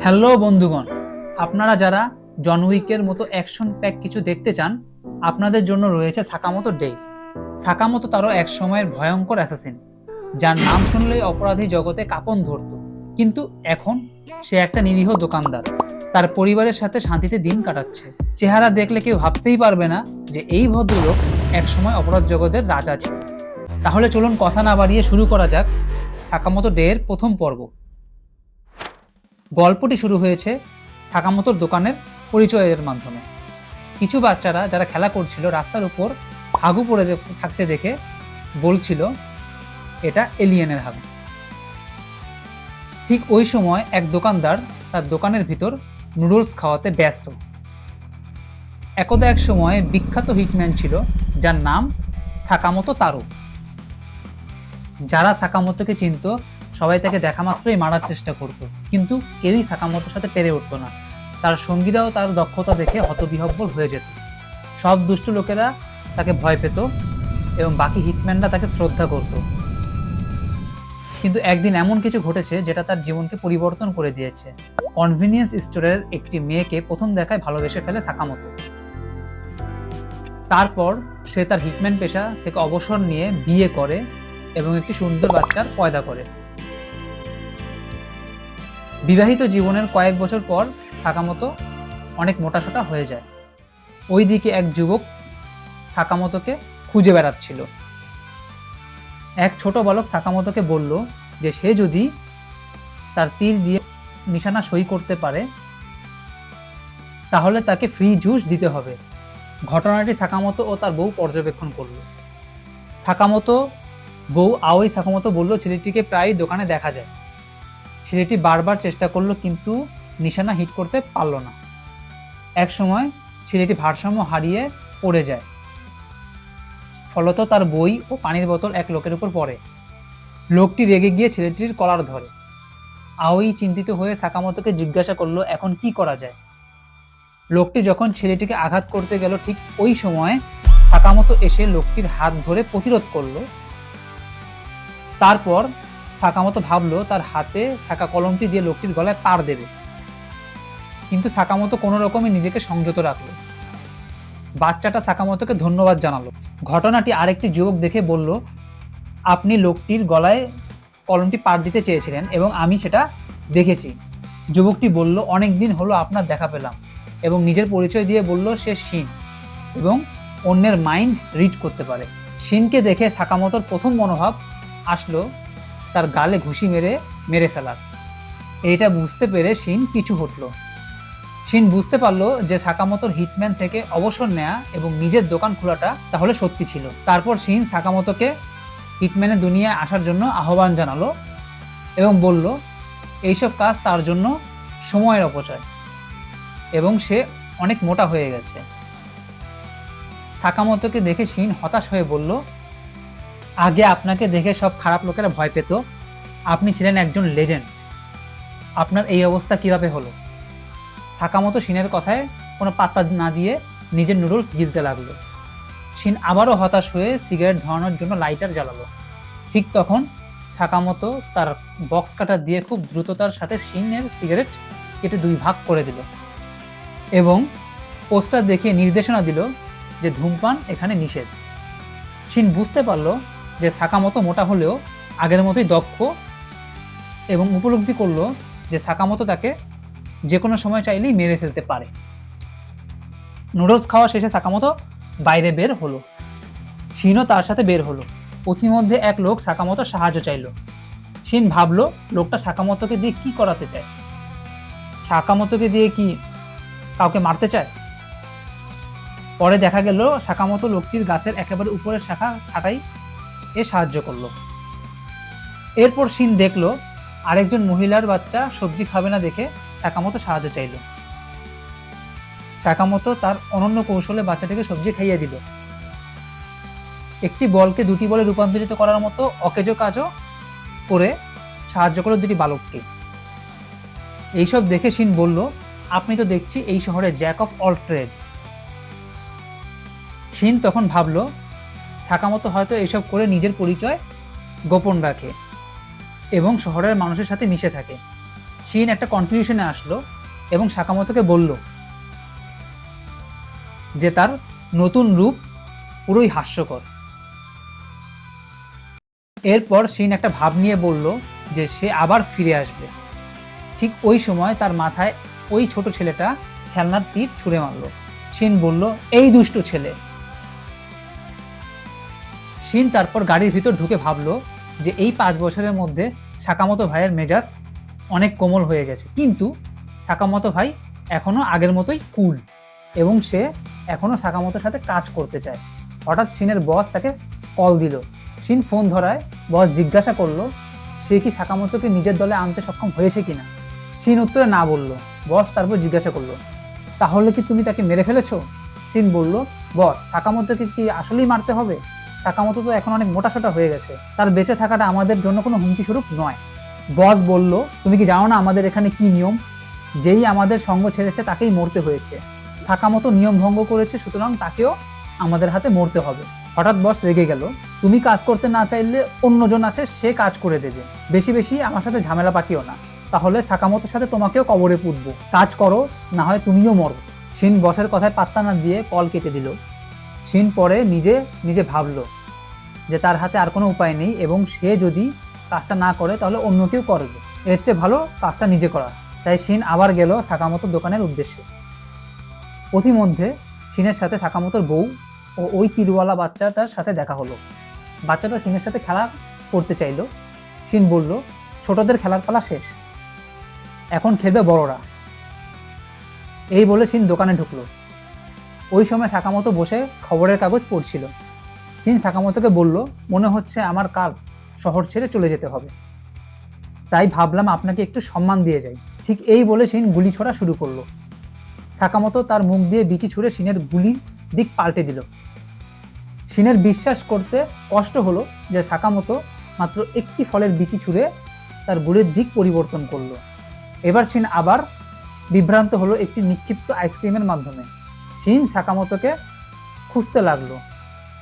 Hello বন্ধুগণ, আপনারা যারা জন উইকের মতো অ্যাকশন প্যাক কিছু দেখতে চান, আপনাদের জন্য রয়েছে সাকামোতো ডেইজ। সাকামোতো তারও এক সময়ের ভয়ঙ্কর অ্যাসাসিন, যার নাম শুনলেই অপরাধী জগতে কাঁপন ধরত। কিন্তু এখন সে একটা নিরীহ দোকানদার, তার পরিবারের সাথে শান্তিতে দিন কাটাচ্ছে। চেহারা দেখলে কেউ ভাবতেই পারবে না যে এই ভদ্রলোক একসময় অপরাধ জগতের রাজা ছিল। তাহলে চলুন কথা না বাড়িয়ে শুরু করা যাক সাকামোতো ডে এর প্রথম পর্ব। গল্পটি শুরু হয়েছে সাকামোতোর দোকানের পরিচয়ের মাধ্যমে। কিছু বাচ্চারা যারা খেলা করছিল রাস্তার উপর হাগু পড়ে থাকতে দেখে বলছিল এটা এলিয়েনের হাগু। ঠিক ওই সময় এক দোকানদার তার দোকানের ভিতর নুডলস খাওয়াতে ব্যস্ত। একদা এক সময় বিখ্যাত হিটম্যান ছিল যার নাম সাকামোতো তারো। যারা সাকামোতোকে চিনত সবাই তাকে দেখা মাত্রই মারার চেষ্টা করত, কিন্তু কেউই সাকামোতোর সাথে পেরে উঠত না। তার সঙ্গীরাও তার দক্ষতা দেখে হতবিহ্বল হয়ে যেত। সব দুষ্ট লোকেরা তাকে ভয় পেত এবং বাকি হিটম্যানরা তাকে শ্রদ্ধা করত। কিন্তু একদিন এমন কিছু ঘটেছে যেটা তার জীবনকে পরিবর্তন করে দিয়েছে। কনভিনিয়েন্স স্টোরের একটি মেয়েকে প্রথম দেখায় ভালোবেসে ফেলে সাকামোতো। তারপর সে তার হিটম্যান পেশা থেকে অবসর নিয়ে বিয়ে করে এবং একটি সুন্দর বাচ্চার পয়দা করে। বিবাহিত জীবনের কয়েক বছর পর সাকামোতো অনেক মোটাসোটা হয়ে যায়। ওইদিকে এক যুবক সাকামোতোকে খুঁজে বেড়াচ্ছিল। এক ছোট বালক সাকামোতোকে বলল যে সে যদি তার তীর দিয়ে নিশানা সই করতে পারে তাহলে তাকে ফ্রি জুস দিতে হবে। ঘটনাটি সাকামোতো ও তার বউ পর্যবেক্ষণ করল। সাকামোতো বউ আওই সাকামোতো বলল ছেলেটিকে প্রায় দোকানে দেখা যায়। ছেলেটি বারবার চেষ্টা করলো কিন্তু নিশানা হিট করতে পারল না। এক সময় ছেলেটি ভারসাম্য হারিয়ে পড়ে যায়। ফলত তার বই ও পানির বোতল এক লোকের উপর পড়ে। লোকটি রেগে গিয়ে ছেলেটির কলার ধরে। আওই চিন্তিত হয়ে সাকামোতোকে জিজ্ঞাসা করলো এখন কি করা যায়। লোকটি যখন ছেলেটিকে আঘাত করতে গেল ঠিক ওই সময় সাকামোতো এসে লোকটির হাত ধরে প্রতিরোধ করলো। তারপর সাকামোতো ভাবলো তার হাতে থাকা কলমটি দিয়ে লোকটির গলায় পাড় দেবে, কিন্তু সাকামোতো কোনো রকমে নিজেকে সংযত রাখলো। বাচ্চাটা সাকামোতোকে ধন্যবাদ জানালো। ঘটনাটি আরেকটি যুবক দেখে বলল আপনি লোকটির গলায় কলমটি পাড় দিতে চেয়েছিলেন এবং আমি সেটা দেখেছি। যুবকটি বলল অনেক দিন হলো আপনার দেখা পেলাম, এবং নিজের পরিচয় দিয়ে বলল সে শিন এবং অন্যের মাইন্ড রিড করতে পারে। শিনকে দেখে সাকামোতোর প্রথম মনোভাব আসলো তার গালে ঘুষি মেরে ফেলার। এইটা বুঝতে পেরে শিন পিছু হটল। শিন বুঝতে পারলো যে সাকামোতোর হিটম্যান থেকে অবসর নেয়া এবং নিজের দোকান খোলাটা তাহলে সত্যি ছিল। তারপর শিন সাকামোতোকে হিটম্যানের দুনিয়ায় আসার জন্য আহ্বান জানালো এবং বলল এইসব কাজ তার জন্য সময়ের অপচয় এবং সে অনেক মোটা হয়ে গেছে। সাকামোতোকে দেখে শিন হতাশ হয়ে বলল আগে আপনাকে দেখে সব খারাপ লোকেরা ভয় পেত, আপনি ছিলেন একজন লেজেন্ড, আপনার এই অবস্থা কিভাবে হলো? সাকামোতো শিনের কথায় কোনো পাত্তা না দিয়ে নিজের নুডলস গিলতে লাগলো। শিন আবারও হতাশ হয়ে সিগারেট ধরানোর জন্য লাইটার জ্বালালো। ঠিক তখন সাকামোতো তার বক্স কাটার দিয়ে খুব দ্রুততার সাথে শিনের সিগারেট কেটে দুই ভাগ করে দিল এবং পোস্টার দেখিয়ে নির্দেশনা দিল যে ধূমপান এখানে নিষেধ। শিন বুঝতে পারল যে সাকামোতো মোটা হলেও আগের মতোই দক্ষ এবং উপলব্ধি করলো যে সাকামোতো তাকে যে কোনো সময় চাইলেই মেরে ফেলতে পারে। নুডলস খাওয়া শেষে সাকামোতো বাইরে বের হলো। শিনও তার সাথে বের হলো। পথিমধ্যে এক লোক সাকামোতোর সাহায্য চাইল। শিন ভাবলো লোকটা সাকামোতোকে দিয়ে কি করাতে চায়। সাকামোতোকে দিয়ে কি কাউকে মারতে চায়? পরে দেখা গেল সাকামোতো লোকটির গাছের একেবারে উপরের শাখা ছাঁটাই সাহায্য করলো। এরপর শিন দেখলো আরেকজন মহিলার বাচ্চা সবজি খাবে না দেখে সাকামোতো সাহায্য চাইল। সাকামোতো তার অনন্য কৌশলে বাচ্চাটিকে সবজি খাইয়ে দিল। একটি বলকে দুটি বলে রূপান্তরিত করার মতো অকেজো কাজও করে সাহায্য করলো দুটি বালককে। এইসব দেখে শিন বলল আপনি তো দেখছি এই শহরে জ্যাক অফ অল ট্রেডস। শিন তখন ভাবল সাকামোতো হয়তো এইসব করে নিজের পরিচয় গোপন রাখে এবং শহরের মানুষের সাথে মিশে থাকে। শিন একটা কনক্লুশনে আসলো এবং সাকামোতোকে বলল যে তার নতুন রূপ পুরোই হাস্যকর। এরপর শিন একটা ভাব নিয়ে বলল যে সে আবার ফিরে আসবে। ঠিক ওই সময় তার মাথায় ওই ছোট ছেলেটা খেলনার তীর ছুঁড়ে মারল। শিন বলল, এই দুষ্ট ছেলে। শিন তারপর গাড়ির ভিতর ঢুকে ভাবলো যে এই 5 বছরের মধ্যে সাকামোতো ভাইয়ের মেজাজ অনেক কোমল হয়ে গেছে, কিন্তু সাকামোতো ভাই এখনো আগের মতোই কুল এবং সে এখনো সাকামোতোর সাথে কাজ করতে চায়। হঠাৎ শিনের বস তাকে কল দিল। শিন ফোন ধরায় বস জিজ্ঞাসা করলো সে কি সাকামোতোকে নিজের দলে আনতে সক্ষম হয়েছে কিনা। শিন উত্তরে না বলল। বস তারপর জিজ্ঞাসা করলো, তাহলে কি তুমি তাকে মেরে ফেলেছো? শিন বলল, বস সাকামোতোকে কি আসলেই মারতে হবে? সাকামোতো তো এখন অনেক মোটাসোটা হয়ে গেছে, তার বেঁচে থাকাটা আমাদের জন্য কোনো হুমকি স্বরূপ নয়। বস বলল, তুমি কি জানো না আমাদের এখানে কি নিয়ম? যেই আমাদের সঙ্গ ছেড়েছে তাকেই মরতে হয়েছে। সাকামোতো নিয়ম ভঙ্গ করেছে, সুতরাং তাকেও আমাদের হাতে মরতে হবে। হঠাৎ বস রেগে গেল, তুমি কাজ করতে না চাইলে অন্যজন আছে, সে কাজ করে দেবে। বেশি বেশি আমার সাথে ঝামেলা পাকিও না, তাহলে সাকামোতোর সাথে তোমাকেও কবরে পুঁতবো। কাজ করো, না হয় তুমিও মরো। শিন বসের কথায় পাত্তা না দিয়ে কল কেটে দিল। শিন পরে নিজে নিজে ভাবলো যে তার হাতে আর কোনো উপায় নেই এবং সে যদি কাজটা না করে তাহলে অন্য কেউ করবে, এর চেয়ে ভালো কাজটা নিজে করা। তাই শিন আবার গেল সাকামোতোর দোকানের উদ্দেশ্যে। পথিমধ্যে শিনের সাথে সাকামোতোর বউ ও ওই তীরওয়ালা বাচ্চাটার সাথে দেখা হলো। বাচ্চাটা শিনের সাথে খেলা করতে চাইলো। শিন বলল, ছোটদের খেলার পালা শেষ, এখন খেলবে বড়রা। এই বলে শিন দোকানে ঢুকলো। ওই সময় সাকামোতো বসে খবরের কাগজ পড়ছিল। শিন সাকামোতোকে বলল, মনে হচ্ছে আমার কাল শহর ছেড়ে চলে যেতে হবে, তাই ভাবলাম আপনাকে একটু সম্মান দিয়ে যাই। ঠিক এই বলে শিন গুলি ছোড়া শুরু করলো। সাকামোতো তার মুখ দিয়ে বিচি ছুঁড়ে শিনের গুলির দিক পাল্টে দিল। শিনের বিশ্বাস করতে কষ্ট হলো যে সাকামোতো মাত্র একটি ফলের বিচি ছুঁড়ে তার গুলির দিক পরিবর্তন করলো। এবার শিন আবার বিভ্রান্ত হলো একটি নিক্ষিপ্ত আইসক্রিমের মাধ্যমে। শিন সাকামোতোকে খুঁজতে লাগলো।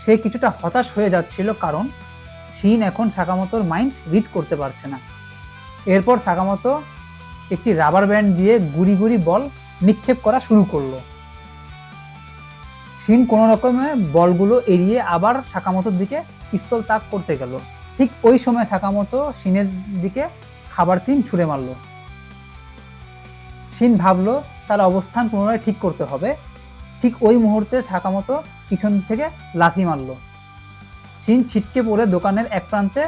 সে কিছুটা হতাশ হয়ে যাচ্ছিল, কারণ শিন এখন সাকামোতোর মাইন্ড রিড করতে পারছে না। এরপর সাকামোতো একটি রাবার ব্যান্ড দিয়ে গুড়ি গুড়ি বল নিক্ষেপ করা শুরু করলো। শিন কোনো রকমে বলগুলো এড়িয়ে আবার সাকামোতোর দিকে পিস্তল তাক করতে গেল। ঠিক ওই সময় সাকামোতো শিনের দিকে খাবার ক্রিম ছুঁড়ে মারল। শিন ভাবলো তার অবস্থান পুনরায় ঠিক করতে হবে। ঠিক ওই মুহূর্তে সাকামোতো পিছন থেকে লাথি মারল। শিন ছিটকে পড়ে দোকানের এক প্রান্তে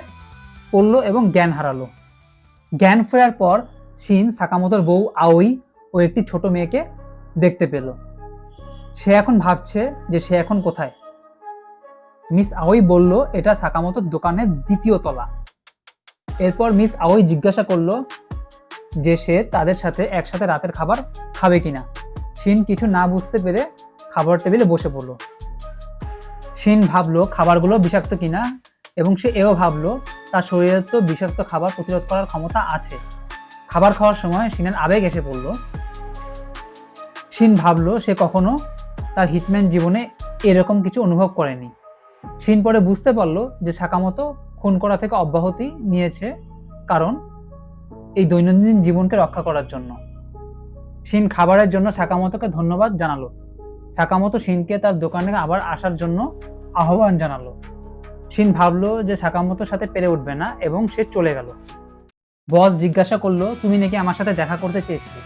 পড়ল এবং জ্ঞান হারালো। জ্ঞান ফেরার পর শিন সাকামোতোর বউ আওই ও একটি ছোট মেয়েকে দেখতে পেল। সে এখন ভাবছে যে সে এখন কোথায়। মিস আওই বলল, এটা সাকামোতোর দোকানের 2য় তলা। এরপর মিস আওই জিজ্ঞাসা করলো যে সে তাদের সাথে একসাথে রাতের খাবার খাবে কিনা। শিন কিছু না বুঝতে পেরে খাবার টেবিলে বসে পড়ল। শিন ভাবলো খাবারগুলো বিষাক্ত কিনা এবং সে এও ভাবলো তার শরীরে তো বিষাক্ত খাবার প্রতিরোধ করার ক্ষমতা আছে। খাবার খাওয়ার সময় শিনের আবেগ এসে পড়ল। শিন ভাবলো সে কখনো তার হিটম্যান জীবনে এরকম কিছু অনুভব করেনি। শিন পরে বুঝতে পারলো যে সাকামোতো খুন করা থেকে অব্যাহতি নিয়েছে, কারণ এই দৈনন্দিন জীবনকে রক্ষা করার জন্য। শিন খাবারের জন্য সাকামোতোকে ধন্যবাদ জানালো। সাকামোতো শিনকে তার দোকানে আবার আসার জন্য আহ্বান জানালো। শিন ভাবলো যে সাকামোতোর সাথে পেরে উঠবে না এবং সে চলে গেল। বস জিজ্ঞাসা করলো, তুমি নাকি আমার সাথে দেখা করতে চেয়েছিলে?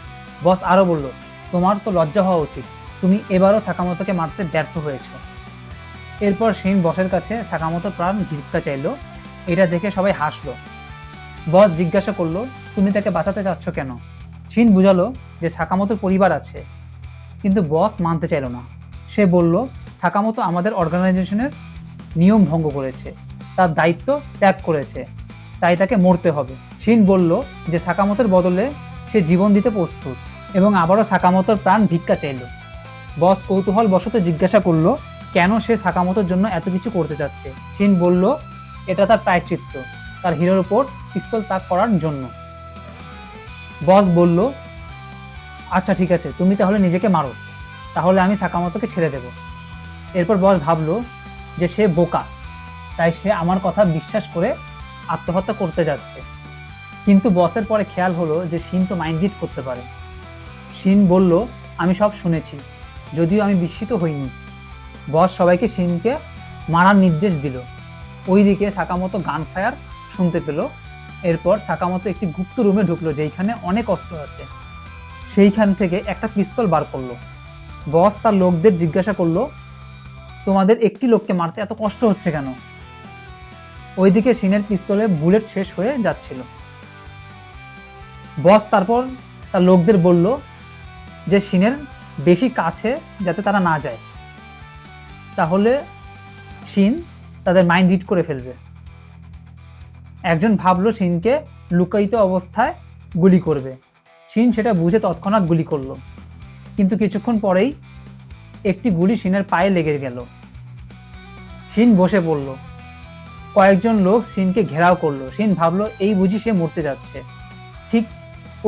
বস আরো বলল, তোমার তো লজ্জা হওয়া উচিত, তুমি এবারও সাকামোতোকে মারতে ব্যর্থ হয়েছ। এরপর শিন বসের কাছে সাকামোতোর প্রাণ ভিক্ষা চাইল। এটা দেখে সবাই হাসলো। বস জিজ্ঞাসা করলো, তুমি তাকে বাঁচাতে চাচ্ছ কেন? শিন বুঝালো যে সাকামোতোর পরিবার আছে, কিন্তু বস মানতে চাইল না। সে বলল, সাকামোতো আমাদের অর্গানাইজেশনের নিয়ম ভঙ্গ করেছে, তার দায়িত্ব ত্যাগ করেছে, তাই তাকে মরতে হবে। শিন বলল যে সাকামোতোর বদলে সে জীবন দিতে প্রস্তুত এবং আবারও সাকামোতোর প্রাণ ভিক্ষা চাইল। বস কৌতূহল বশত জিজ্ঞাসা করলো কেন সে সাকামোতোর জন্য এত কিছু করতে চাচ্ছে। শিন বলল, এটা তার প্রায়শ্চিত্ত, তার হিরোর উপর পিস্তল তাক করার জন্য। বস বলল, আচ্ছা ঠিক আছে, তুমি তাহলে নিজেকে মারো, তাহলে আমি সাকামোতোকে ছেড়ে দেব। এরপর বস ভাবলো যে সে বোকা, তাই সে আমার কথা বিশ্বাস করে আত্মহত্যা করতে যাচ্ছে। কিন্তু বসের পরে খেয়াল হলো যে শিন তো মাইন্ড রিড করতে পারে। শিন বলল, আমি সব শুনেছি, যদিও আমি বিস্মিত হইনি। বস সবাইকে শিনকে মারার নির্দেশ দিল। ওইদিকে সাকামোতো গান ফায়ার শুনতে পেল। এরপর সাকামোতো একটি গুপ্ত রুমে ঢুকলো যেখানে অনেক অস্ত্র আছে। সেইখান থেকে একটা পিস্তল বার করলো। বস তার লোকদের জিজ্ঞাসা করলো, তোমাদের একটি লোককে মারতে এত কষ্ট হচ্ছে কেন? ওইদিকে শিনের পিস্তলে বুলেট শেষ হয়ে যাচ্ছিল। বস তারপর তার লোকদের বলল যে শিনের বেশি কাছে যাতে তারা না যায়, তাহলে শিন তাদের মাইন্ড রিড করে ফেলবে। একজন ভাবলো শিনকে লুকায়িত অবস্থায় গুলি করবে। শিন সেটা বুঝে তৎক্ষণাৎ গুলি করলো, কিন্তু কিছুক্ষণ পরেই একটি গুলি শিনের পায়ে লেগে গেল। শিন বসে পড়ল। কয়েকজন লোক শিনকে ঘেরাও করলো। শিন ভাবলো এই বুঝি সে মরতে যাচ্ছে। ঠিক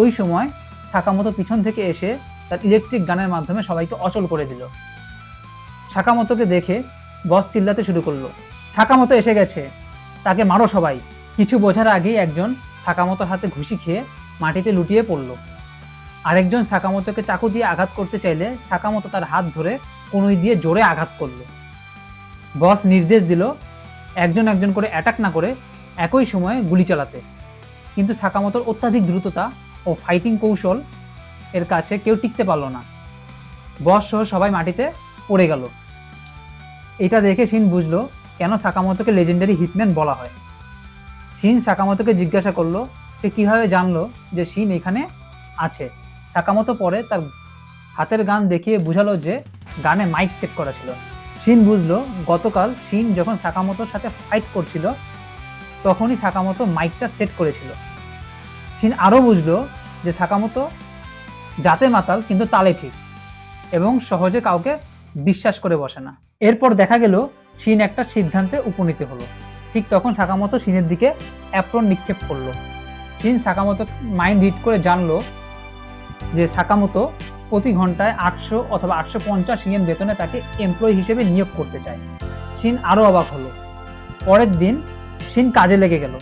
ওই সময় সাকামোতো পিছন থেকে এসে তার ইলেকট্রিক গানের মাধ্যমে সবাইকে অচল করে দিল। সাকামোতোকে দেখে বস চিল্লাতে শুরু করলো, সাকামোতো এসে গেছে, তাকে মারো সবাই। কিছু বোঝার আগেই একজন সাকামোতোর হাতে ঘুষি খেয়ে মাটিতে লুটিয়ে পড়ল। আরেকজন সাকামোতোকে চাকু দিয়ে আঘাত করতে চাইলে সাকামোতো তার হাত ধরে কনুই দিয়ে জোরে আঘাত করলো। বস নির্দেশ দিল একজন একজন করে অ্যাটাক না করে একই সময়ে গুলি চালাতে, কিন্তু সাকামোতোর অত্যাধিক দ্রুততা ও ফাইটিং কৌশল এর কাছে কেউ টিকতে পারল না। বস সহ সবাই মাটিতে পড়ে গেল। এটা দেখে শিন বুঝলো কেন সাকামোতোকে লেজেন্ডারি হিটম্যান বলা হয়। শিন সাকামোতোকে জিজ্ঞাসা করলো সে কিভাবে জানলো যে শিন এখানে আছে। সাকামোতো পরে তার হাতের গান দেখিয়ে বুঝালো যে গানে মাইক সেট করা ছিল। শিন বুঝলো গতকাল শিন যখন সাকামোতোর সাথে ফাইট করছিল তখনই সাকামোতো মাইকটা সেট করেছিল। শিন আরও বুঝলো যে সাকামোতো জাতে মাতাল কিন্তু তালে ঠিক এবং সহজে কাউকে বিশ্বাস করে বসে না। এরপর দেখা গেল শিন একটা সিদ্ধান্তে উপনীত হলো। ঠিক তখন সাকামোতো শিনের দিকে অ্যাপ্রন নিক্ষেপ করলো। শিন সাকামোতো মাইন্ড রিড করে জানলো যে সাকামোতো প্রতি ঘন্টায় 800 অথবা 850 ইয়েন বেতনে তাকে এমপ্লয়ি হিসেবে নিয়োগ করতে চায়। শিন আরও অবাক হলো। পরের দিন শিন কাজে লেগে গেল।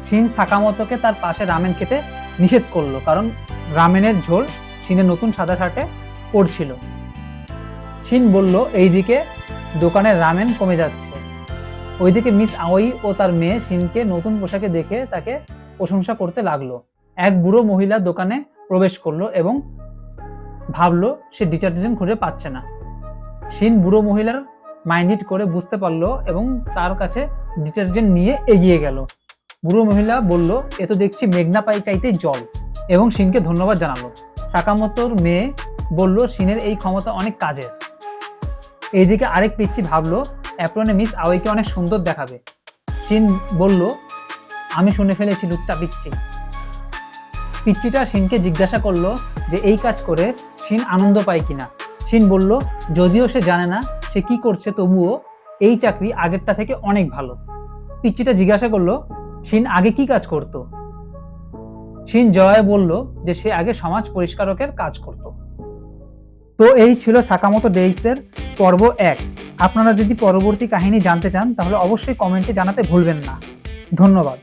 শিন সাকামোতোকে তার পাশে রামেন খেতে নিষেধ করলো, কারণ রামেনের ঝোল শিনের নতুন সাদা শার্টে পড়ছিল। শিন বলল এইদিকে দোকানের রামেন কমে যাচ্ছে। ওইদিকে মিস আওই ও তার মেয়ে শিনকে নতুন পোশাকে দেখে তাকে প্রশংসা করতে লাগলো। এক বুড়ো মহিলা দোকানে প্রবেশ করলো এবং ভাবলো সে ডিটারজেন্ট খুঁজে পাচ্ছে না। শিন বুড়ো মহিলার মাইন্ড করে বুঝতে পারলো এবং তার কাছে ডিটারজেন্ট নিয়ে এগিয়ে গেল। বুড়ো মহিলা বলল এ তো দেখছি মেঘনা পাই চাইতে জল, এবং শিনকে ধন্যবাদ জানালো। সাকামোতোর মেয়ে বলল শিনের এই ক্ষমতা অনেক কাজের। এইদিকে আরেক পিচ্ছি ভাবলো অ্যাপ্রনে মিস আওয়াইকে অনেক সুন্দর দেখাবে। শিন বলল আমি শুনে ফেলেছি লুচ্চা পিচ্ছি। পিচ্চিটা শিনকে জিজ্ঞাসা করলো যে এই কাজ করে শিন আনন্দ পায় কিনা। শিন বলল যদিও সে জানে না সে কি করছে, তবুও এই চাকরি আগেরটা থেকে অনেক ভালো। পিচ্চিটা জিজ্ঞাসা করলো শিন আগে কি কাজ করত। শিন জয় বলল যে সে আগে সমাজ পরিষ্কারকের কাজ করত। তো এই ছিল সাকামোতো ডেইসের পর্ব 1। আপনারা যদি পরবর্তী কাহিনী জানতে চান তাহলে অবশ্যই কমেন্টে জানাতে ভুলবেন না। ধন্যবাদ।